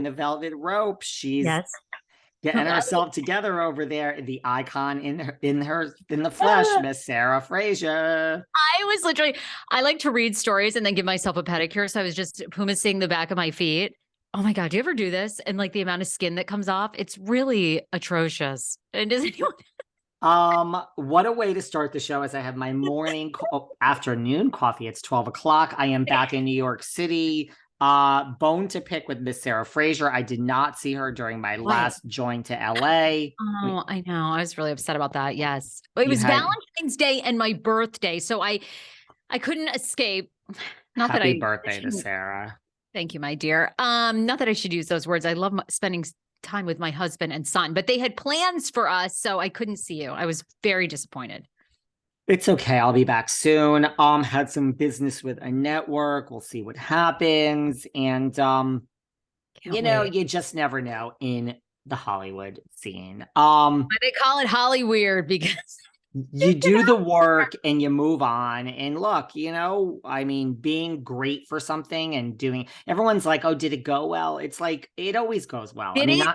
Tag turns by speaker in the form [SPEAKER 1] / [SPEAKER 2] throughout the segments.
[SPEAKER 1] the velvet rope. She's
[SPEAKER 2] Yes.
[SPEAKER 1] getting herself together over there. The icon in the flesh, Miss Sarah Fraser.
[SPEAKER 2] I like to read stories and then give myself a pedicure. So I was just pumising the back of my feet. Oh my God, do you ever do this? And like the amount of skin that comes off, it's really atrocious. And does anyone?
[SPEAKER 1] What a way to start the show as I have my afternoon coffee. It's 12 o'clock. I am back in New York City. Bone to pick with Miss Sarah Fraser. I did not see her during my last join to LA.
[SPEAKER 2] Oh, I know. I was really upset about that. Yes. It was Valentine's Day and my birthday. So I couldn't escape. Not
[SPEAKER 1] Happy
[SPEAKER 2] that
[SPEAKER 1] birthday to Sarah.
[SPEAKER 2] Thank you, my dear. Not that I should use those words. I love spending time with my husband and son, but they had plans for us, so I couldn't see you. I was very disappointed.
[SPEAKER 1] It's okay. I'll be back soon. Had some business with a network. We'll see what happens. And you just never know in the Hollywood scene.
[SPEAKER 2] They call it Hollyweird because
[SPEAKER 1] you do the work and you move on. And look, I mean, being great for something and everyone's like, oh, did it go well? It's like, it always goes well.
[SPEAKER 2] Yeah,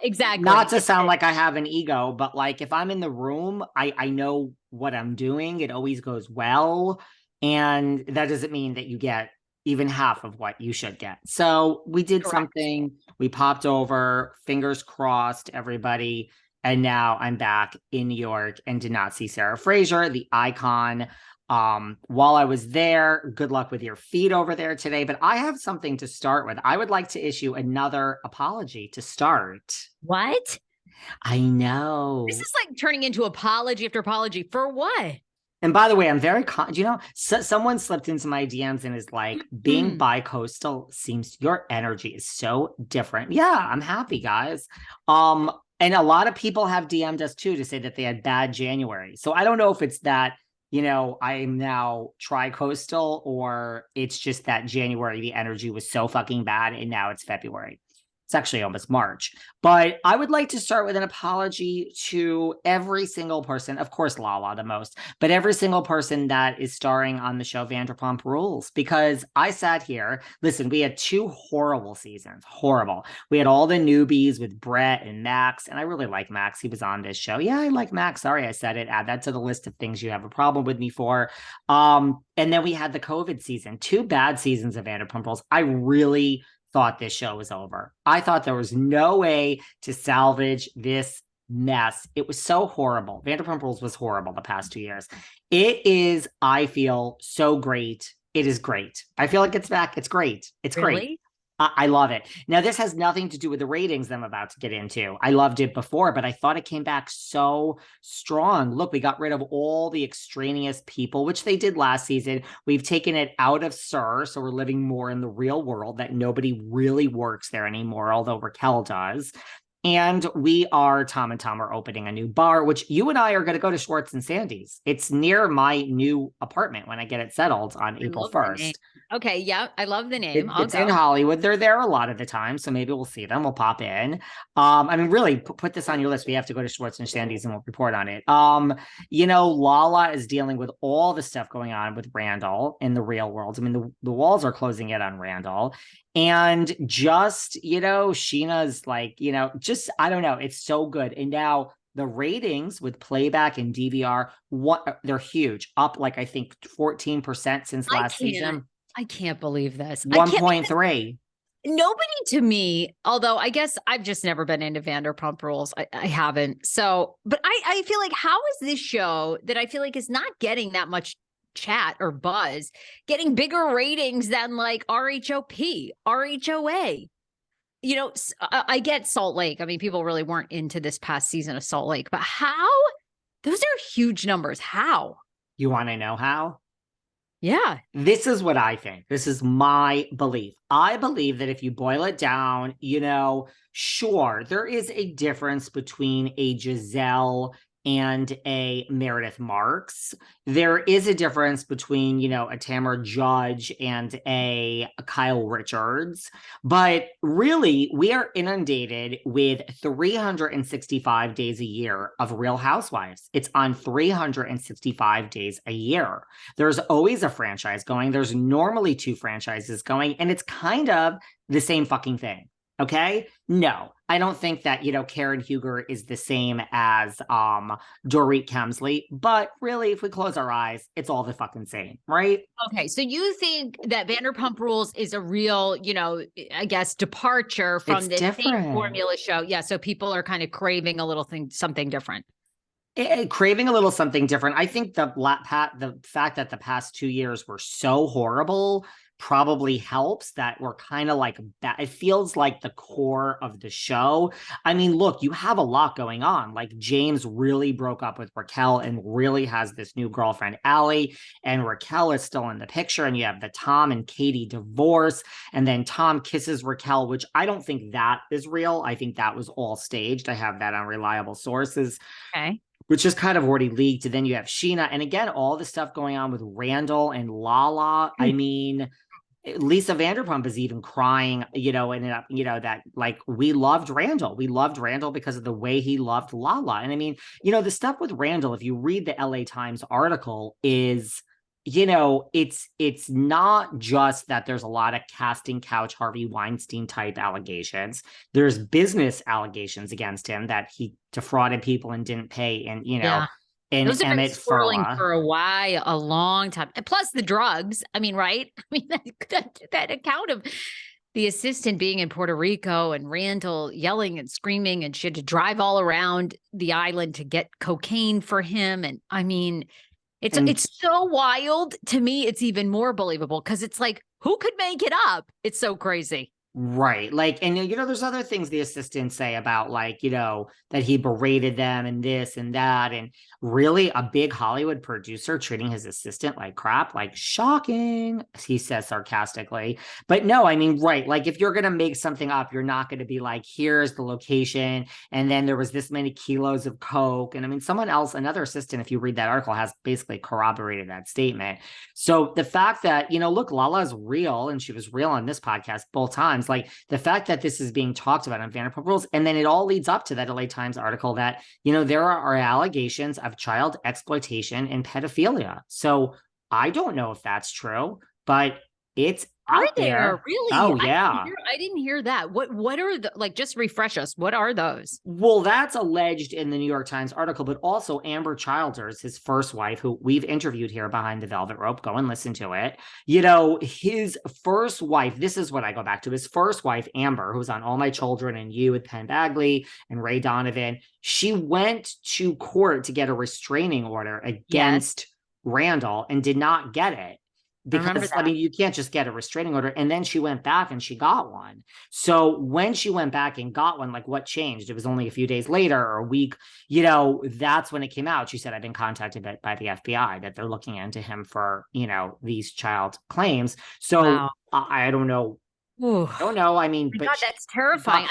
[SPEAKER 2] exactly.
[SPEAKER 1] Not to sound like I have an ego, but like if I'm in the room, I know what I'm doing. It always goes well. And that doesn't mean that you get even half of what you should get. So we did something, we popped over, fingers crossed, everybody. And now I'm back in New York and did not see Sarah Fraser, the icon. While I was there, good luck with your feed over there today. But I have something to start with. I would like to issue another apology to start.
[SPEAKER 2] What?
[SPEAKER 1] I know.
[SPEAKER 2] This is like turning into apology after apology. For what?
[SPEAKER 1] And by the way, I'm very, someone slipped into my DMs and is like, being bi-coastal your energy is so different. Yeah, I'm happy, guys. And a lot of people have DM'd us too to say that they had bad January. So I don't know if it's that, I'm now tri-coastal or it's just that January, the energy was so fucking bad and now it's February. It's actually almost March. But I would like to start with an apology to every single person, of course, Lala the most, but every single person that is starring on the show Vanderpump Rules, because I sat here, listen, we had 2 horrible seasons, horrible. We had all the newbies with Brett and Max, and I really like Max. He was on this show. Yeah, I like Max. Sorry, I said it. Add that to the list of things you have a problem with me for. And then we had the COVID season, 2 bad seasons of Vanderpump Rules. I really thought this show was over. I thought there was no way to salvage this mess. It was so horrible. Vanderpump Rules was horrible the past 2 years. It is, I feel, so great. It is great. I feel like it's back. It's great. It's great. I love it. Now, this has nothing to do with the ratings I'm about to get into. I loved it before, but I thought it came back so strong. Look, we got rid of all the extraneous people, which they did last season. We've taken it out of SUR, so we're living more in the real world, that nobody really works there anymore, although Raquel does. And Tom and Tom are opening a new bar, which you and I are going to go to Schwartz and Sandy's. It's near my new apartment when I get it settled on April 1st.
[SPEAKER 2] Okay, yeah, I love the name.
[SPEAKER 1] It's in Hollywood. They're there a lot of the time, so maybe we'll see them. We'll pop in. I mean, really, put this on your list. We have to go to Schwartz and Sandy's and we'll report on it. Lala is dealing with all the stuff going on with Randall in the real world. I mean, the walls are closing in on Randall. And just, Sheena's like, I don't know. It's so good. And now the ratings with playback and DVR, they're huge. Up like, I think 14% since last season.
[SPEAKER 2] I can't believe this.
[SPEAKER 1] 1.3.
[SPEAKER 2] Nobody to me, although I guess I've just never been into Vanderpump Rules. I haven't. So, but I feel like, how is this show that I feel like is not getting that much chat or buzz getting bigger ratings than like RHOP, RHOA? I get Salt Lake. I mean, people really weren't into this past season of Salt Lake, but how? Those are huge numbers. How?
[SPEAKER 1] You want to know how?
[SPEAKER 2] Yeah.
[SPEAKER 1] This is what I think. This is my belief. I believe that if you boil it down, sure, there is a difference between a Giselle and a Meredith Marks. There is a difference between, a Tamara Judge and a Kyle Richards. But really, we are inundated with 365 days a year of Real Housewives. It's on 365 days a year. There's always a franchise going. There's normally 2 franchises going, and it's kind of the same fucking thing. Okay. No, I don't think that, Karen Huger is the same as Dorit Kemsley, but really, if we close our eyes, it's all the fucking same, right?
[SPEAKER 2] Okay, so you think that Vanderpump Rules is a real, I guess, departure from
[SPEAKER 1] It's
[SPEAKER 2] this same
[SPEAKER 1] different.
[SPEAKER 2] formula show? Yeah, so people are kind of craving a little something different.
[SPEAKER 1] Craving a little something different. I think the fact that the past 2 years were so horrible probably helps, that we're kind of like that. It feels like the core of the show. I mean, look, you have a lot going on. Like James really broke up with Raquel and really has this new girlfriend, Allie, and Raquel is still in the picture. And you have the Tom and Katie divorce, and then Tom kisses Raquel, which I don't think that is real. I think that was all staged. I have that on reliable sources.
[SPEAKER 2] Okay.
[SPEAKER 1] Which is kind of already leaked. And then you have Sheena. And again, all the stuff going on with Randall and Lala. I mean, Lisa Vanderpump is even crying, that like we loved Randall. We loved Randall because of the way he loved Lala. And I mean, the stuff with Randall, if you read the LA Times article, is it's not just that there's a lot of casting couch Harvey Weinstein type allegations. There's business allegations against him that he defrauded people and didn't pay, and
[SPEAKER 2] Yeah.
[SPEAKER 1] and
[SPEAKER 2] Those have been
[SPEAKER 1] Emmett
[SPEAKER 2] swirling
[SPEAKER 1] Furla.
[SPEAKER 2] for a long time. And plus the drugs. I mean, right? I mean, that account of the assistant being in Puerto Rico and Randall yelling and screaming, and she had to drive all around the island to get cocaine for him. And I mean, it's so wild to me. It's even more believable because it's like, who could make it up? It's so crazy.
[SPEAKER 1] Right. Like, and there's other things the assistants say about, like, that he berated them and this and that. And really, a big Hollywood producer treating his assistant like crap, like, shocking, he says sarcastically. But no, I mean, right. Like, if you're going to make something up, you're not going to be like, here's the location. And then there was this many kilos of Coke. And I mean, another assistant, if you read that article, has basically corroborated that statement. So the fact that, look, Lala's real, and she was real on this podcast both times. Like, the fact that this is being talked about on Vanderpump Rules, and then it all leads up to that LA Times article that, there are allegations of child exploitation and pedophilia. So I don't know if that's true, but it's out there.
[SPEAKER 2] Really?
[SPEAKER 1] Oh, yeah.
[SPEAKER 2] I didn't hear that. What are the, like, just refresh us. What are those?
[SPEAKER 1] Well, that's alleged in the New York Times article, but also Amber Childers, his first wife, who we've interviewed here behind the velvet rope. Go and listen to it. His first wife, this is what I go back to. His first wife, Amber, who was on All My Children and You with Penn Bagley and Ray Donovan, she went to court to get a restraining order against Randall and did not get it. Because I mean, you can't just get a restraining order. And then she went back and she got one. So when she went back and got one, like, what changed? It was only a few days later or a week, that's when it came out. She said, I've been contacted by the FBI, that they're looking into him for, these child claims. So I don't know.
[SPEAKER 2] Ooh.
[SPEAKER 1] I don't know. I mean,
[SPEAKER 2] God, that's terrifying.